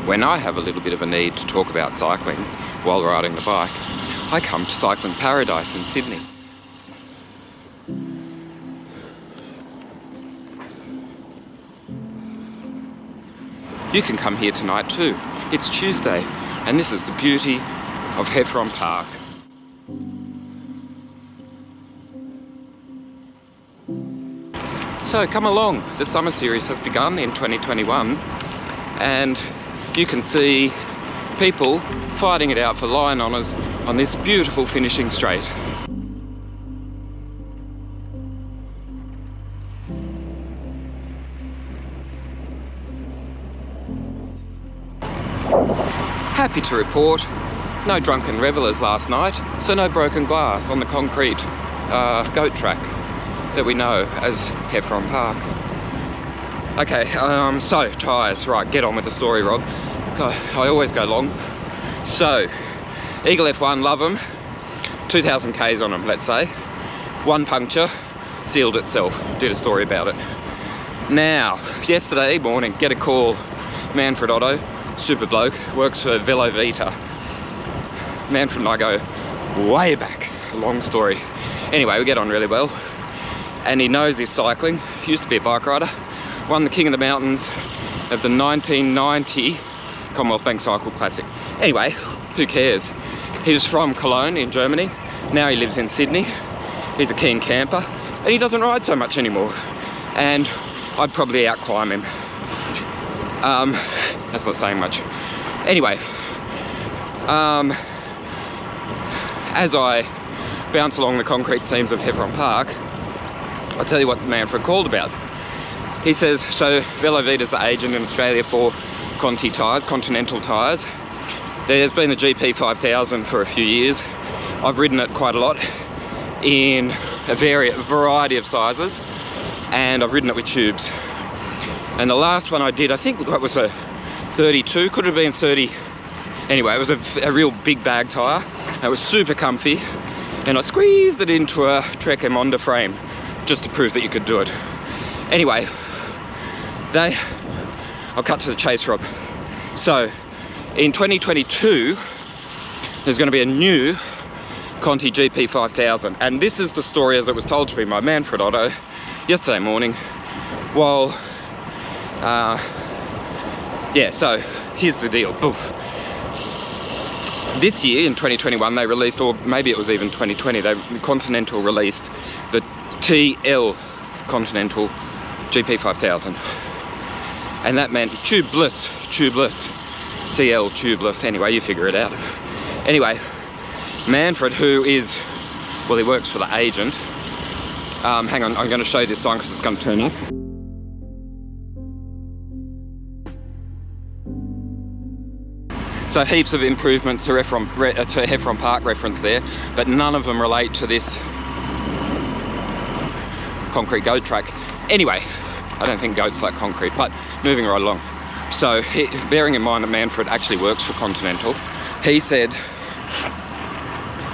when I have a little bit of a need to talk about cycling while riding the bike, I come to Cycling Paradise in Sydney. You can come here tonight too. It's Tuesday, and this is the beauty of Heffron Park. So come along, the summer series has begun in 2021, and you can see people fighting it out for line honours on this beautiful finishing straight. Happy to report, no drunken revellers last night, so no broken glass on the concrete goat track that we know as Heffron Park. Okay, so tyres, right, get on with the story, Rob. I always go long. So, Eagle F1, love them, 2,000 Ks on them, let's say. One puncture, sealed itself, did a story about it. Now, yesterday morning, get a call, Manfred Otto, super bloke, works for Velo Vita. Manfred and I go way back, long story. Anyway, we get on really well. And he knows his cycling, used to be a bike rider, won the King of the Mountains of the 1990 Commonwealth Bank Cycle Classic. Anyway, who cares? He was from Cologne in Germany, now he lives in Sydney. He's a keen camper, and he doesn't ride so much anymore. And I'd probably outclimb him. That's not saying much. Anyway, as I bounce along the concrete seams of Heffron Park, I'll tell you what Manfred called about. He says, so Velo Vita's the agent in Australia for Conti tyres, Continental tyres. There's been the GP5000 for a few years. I've ridden it quite a lot in a variety of sizes, and I've ridden it with tubes. And the last one I did, I think that was a 32, could have been 30. Anyway, it was a real big bag tyre. It was super comfy, and I squeezed it into a Trek Emonda frame just to prove that you could do it. Anyway, I'll cut to the chase, Rob. So, in 2022, there's going to be a new Conti GP5000, and this is the story as it was told to me by Manfred Otto yesterday morning. While, yeah, so here's the deal. Boof. This year, in 2021, they released, or maybe it was even 2020, Continental released the TL Continental GP5000. And that meant tubeless, TL tubeless, anyway, you figure it out. Anyway, Manfred, who is, well, he works for the agent. Hang on, I'm going to show you this sign because it's going to turn you. So heaps of improvements to Heffron Park reference there, but none of them relate to this concrete goat track. Anyway, I don't think goats like concrete, but moving right along. So bearing in mind that Manfred actually works for Continental, he said,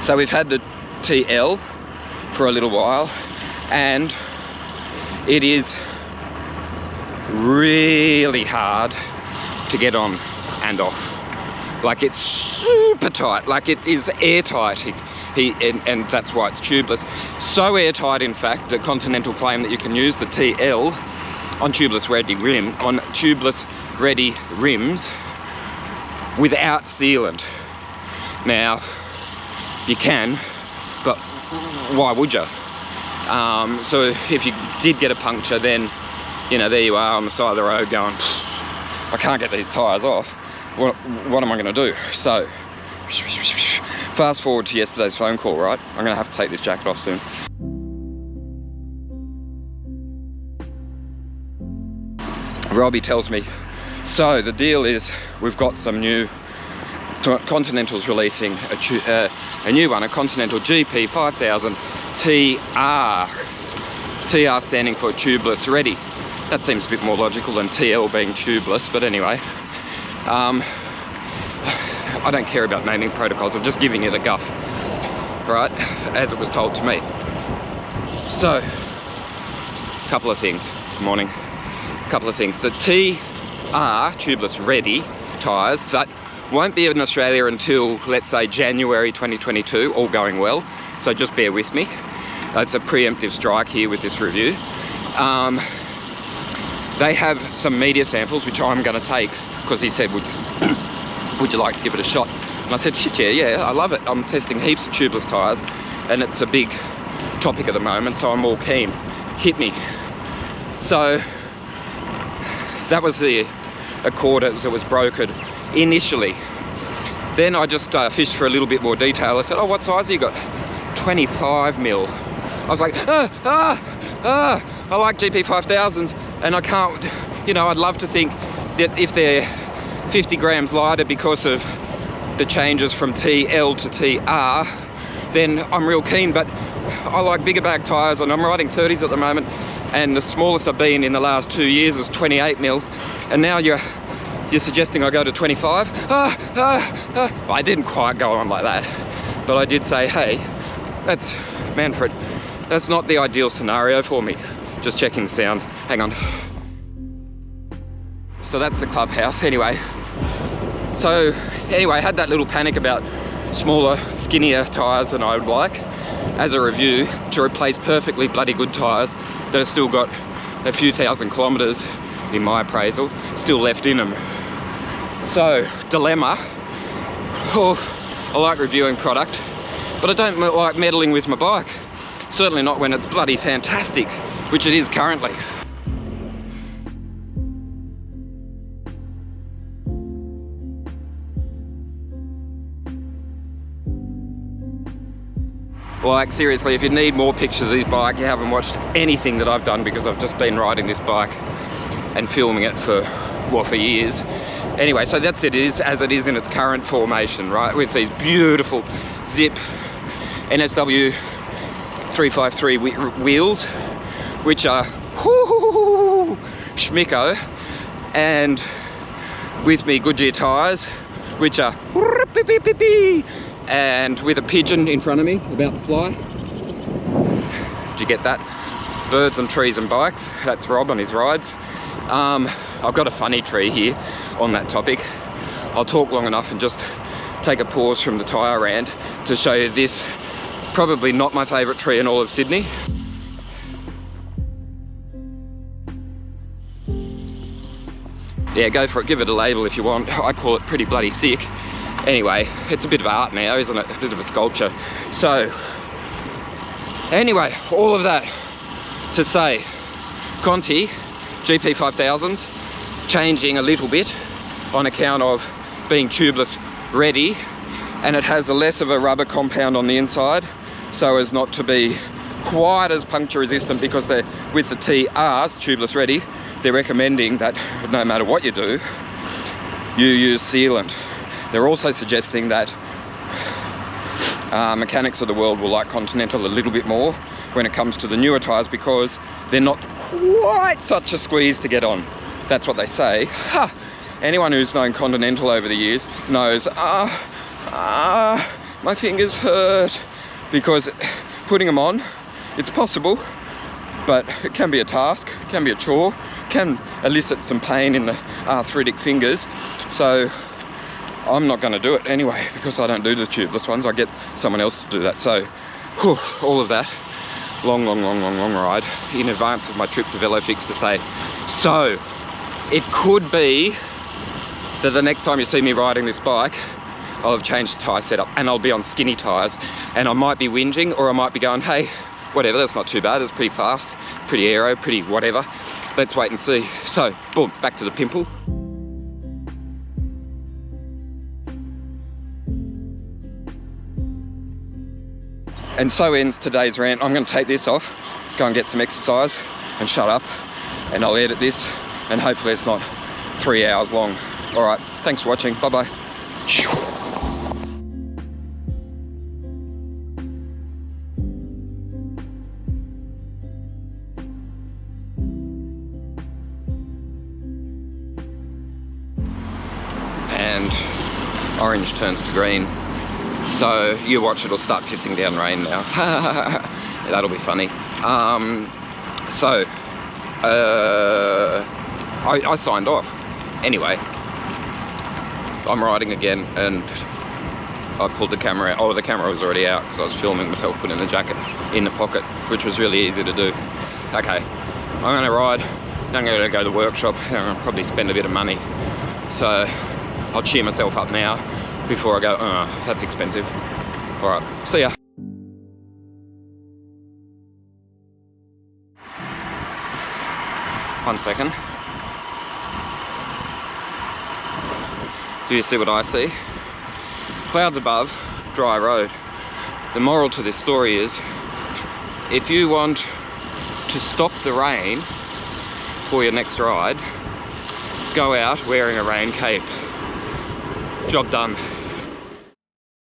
so we've had the TL for a little while, and it is really hard to get on and off. Like, it's super tight, like it is airtight. And that's why it's tubeless. So airtight, in fact, that Continental claim that you can use the TL on Tubeless Ready rims without sealant. Now, you can, but why would you? So if you did get a puncture, then, you know, there you are on the side of the road going, I can't get these tyres off. What am I going to do? So, fast forward to yesterday's phone call, right? I'm going to have to take this jacket off soon. Robbie tells me, so the deal is we've got some new, Continental's releasing a new one, a Continental GP5000 TR. TR standing for Tubeless Ready. That seems a bit more logical than TL being tubeless, but anyway. I don't care about naming protocols, I'm just giving you the guff, right, as it was told to me. So, couple of things. Good morning. Couple of things. The TR, Tubeless Ready, tyres that won't be in Australia until, let's say, January 2022, all going well. So just bear with me. It's a preemptive strike here with this review. They have some media samples, which I'm going to take, because he said, would you like to give it a shot? And I said, shit, yeah, I love it. I'm testing heaps of tubeless tyres, and it's a big topic at the moment, so I'm all keen. Hit me. So that was the Accord as it was brokered initially. Then I just fished for a little bit more detail. I said, oh, what size have you got? 25 mil. I was like, I like GP5000s, and I can't, you know, I'd love to think that if they're 50 grams lighter because of the changes from TL to TR, then I'm real keen. But I like bigger bag tyres, and I'm riding 30s at the moment, and the smallest I've been in the last 2 years is 28 mil, and now you're suggesting I go to 25? I didn't quite go on like that, but I did say, hey, that's Manfred, that's not the ideal scenario for me. Just checking the sound, hang on. So that's the clubhouse. Anyway, I had that little panic about smaller, skinnier tyres than I would like as a review to replace perfectly bloody good tyres that have still got a few thousand kilometres, in my appraisal, still left in them. So, dilemma. Oh, I like reviewing product, but I don't like meddling with my bike. Certainly not when it's bloody fantastic, which it is currently. Like, seriously, if you need more pictures of this bike, you haven't watched anything that I've done, because I've just been riding this bike and filming it for years. Anyway, so that's it is as it is in its current formation, right? With these beautiful Zip NSW 353 wheels, which are schmicko, and with me Goodyear tyres, which are and with a pigeon in front of me about to fly. Did you get that? Birds and trees and bikes. That's Rob on his rides. I've got a funny tree here on that topic. I'll talk long enough and just take a pause from the tyre rant to show you this. Probably not my favourite tree in all of Sydney. Yeah, go for it, give it a label if you want. I call it pretty bloody sick. Anyway, it's a bit of art now, isn't it? A bit of a sculpture. So, anyway, all of that to say, Conti GP5000s changing a little bit on account of being tubeless ready, and it has a less of a rubber compound on the inside so as not to be quite as puncture resistant, because they're with the TRs, tubeless ready, they're recommending that no matter what you do, you use sealant. They're also suggesting that mechanics of the world will like Continental a little bit more when it comes to the newer tyres, because they're not quite such a squeeze to get on. That's what they say. Ha! Anyone who's known Continental over the years knows, my fingers hurt, because putting them on, it's possible, but it can be a task, it can be a chore, can elicit some pain in the arthritic fingers. So I'm not going to do it anyway, because I don't do the tubeless ones. I get someone else to do that. So all of that long ride in advance of my trip to VeloFix to say, so it could be that the next time you see me riding this bike, I'll have changed the tyre setup and I'll be on skinny tyres, and I might be whinging, or I might be going, hey, whatever, that's not too bad, it's pretty fast, pretty aero, pretty whatever. Let's wait and see. So, boom, back to the pimple. And so ends today's rant. I'm going to take this off, go and get some exercise and shut up, and I'll edit this, and hopefully it's not 3 hours long. All right, thanks for watching. Bye-bye. And orange turns to green. So you watch, it'll start pissing down rain now. That'll be funny. I signed off. Anyway, I'm riding again, and I pulled the camera out. Oh, the camera was already out because I was filming myself putting the jacket in the pocket, which was really easy to do. Okay, I'm gonna ride. I'm gonna go to the workshop. I'm gonna probably spend a bit of money. So I'll cheer myself up now before I go, oh, that's expensive. All right, see ya. One second. Do you see what I see? Clouds above, dry road. The moral to this story is, if you want to stop the rain for your next ride, go out wearing a rain cape. Job done.